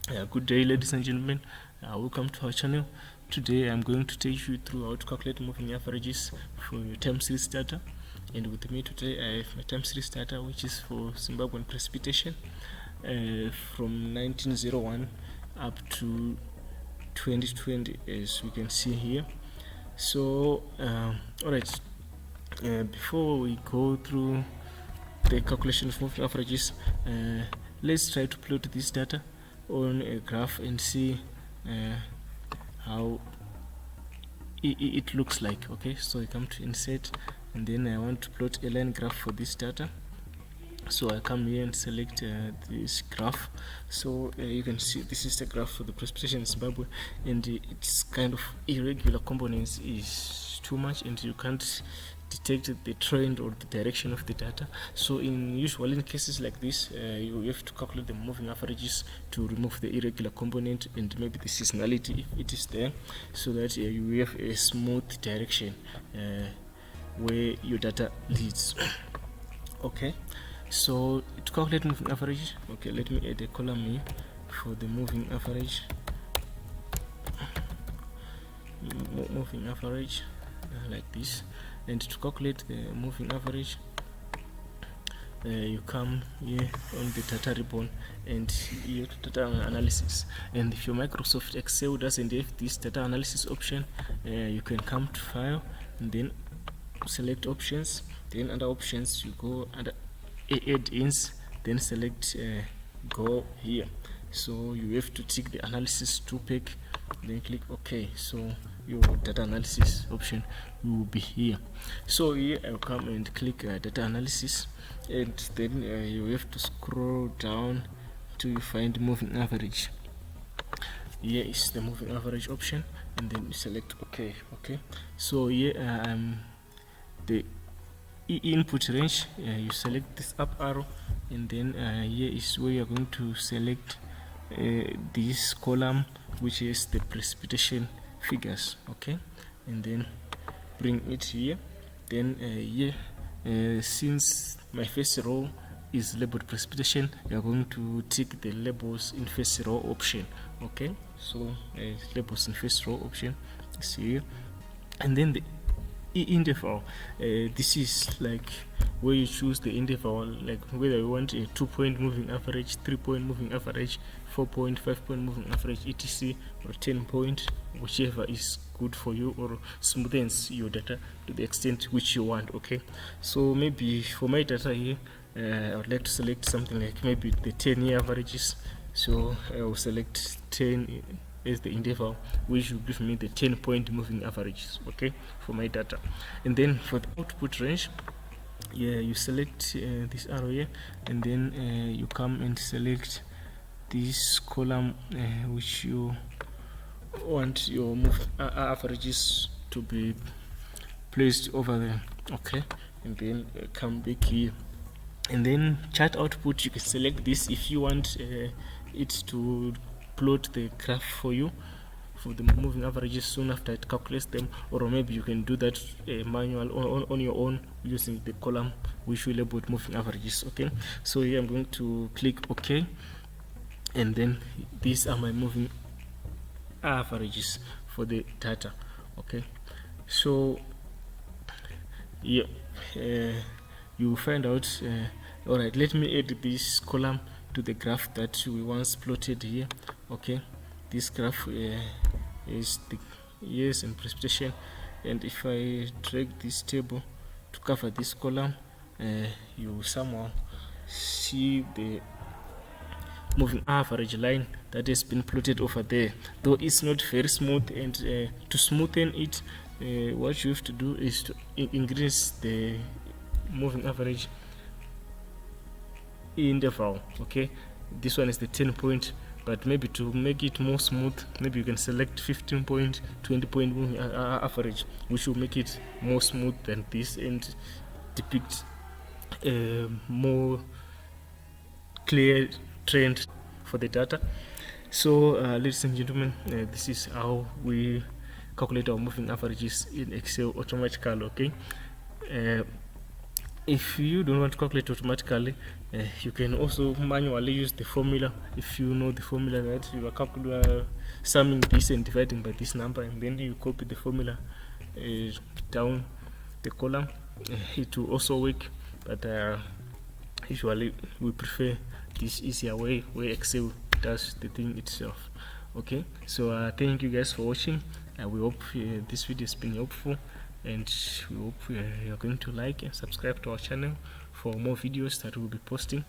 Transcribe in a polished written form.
Good day, ladies and gentlemen. Welcome to our channel. Today I'm going to take you through how to calculate moving averages for your time series data. And with me today I have my time series data, which is for Zimbabwean precipitation from 1901 up to 2020, as we can see here. So, alright, before we go through the calculation of moving averages, let's try to plot this data on a graph and see how it looks like. Okay, so I come to insert, and then I want to plot a line graph for this data. So I come here and select this graph. So you can see this is the graph for the precipitation in Zimbabwe, and it's kind of irregular components is too much, and you can't detect the trend or the direction of the data. So in cases like this, you have to calculate the moving averages to remove the irregular component and maybe the seasonality if it is there, so that you have a smooth direction where your data leads. Okay, so to calculate moving average, okay, let me add a column here for the moving average. Moving average like this. And to calculate the moving average, you come here on the data ribbon and here to data analysis. And if your Microsoft Excel doesn't have this data analysis option, you can come to file and then select options. Then under options you go under add-ins, then select go here. So you have to tick the analysis to pick, then click OK. So your data analysis option will be here. So here I'll come and click data analysis, and then you have to scroll down till you find moving average. Here is the moving average option, and then you select OK. Okay, so here the input range, you select this up arrow, and then here is where you're going to select this column, which is the precipitation figures. Okay, and then bring it here. Then here, since my first row is labeled precipitation, you are going to tick the labels in first row option. Okay, so labels in first row option is here, and then the interval, this is like where you choose the interval, like whether you want a 2-point moving average, 3-point moving average, 4-point, 5-point moving average, etc., or 10-point, whichever is good for you or smoothens your data to the extent which you want. Okay, so maybe for my data here, I would like to select something like maybe the 10-year averages. So I will select 10 as the interval, which will give me the 10-point moving averages. Okay, for my data. And then for the output range, you select this arrow here, and then you come and select this column which you want your moving averages to be placed over there. Okay, and then come back here, and then chart output, you can select this if you want it to plot the graph for you for the moving averages soon after it calculates them, or maybe you can do that manual on your own using the column which will label moving averages. Okay, so here I'm going to click OK, and then these are my moving averages for the data. Okay, so yeah, you find out. All right, let me add this column to the graph that we once plotted here. Okay, this graph is the years and precipitation, and if I drag this table to cover this column, you somehow see the moving average line that has been plotted over there, though it's not very smooth. And to smoothen it, what you have to do is to increase the moving average interval. Okay, this one is the 10-point, but maybe to make it more smooth, maybe you can select 15-point, 20-point moving average, which will make it more smooth than this and depict a more clear trend for the data. So ladies and gentlemen, this is how we calculate our moving averages in Excel automatically. Okay, if you don't want to calculate automatically, You can also manually use the formula if you know the formula that you are summing this and dividing by this number, and then you copy the formula down the column. It will also work, but usually we prefer this easier way where Excel does the thing itself. Okay, so thank you guys for watching. We hope this video has been helpful, and we hope you're going to like and subscribe to our channel for more videos that we'll be posting.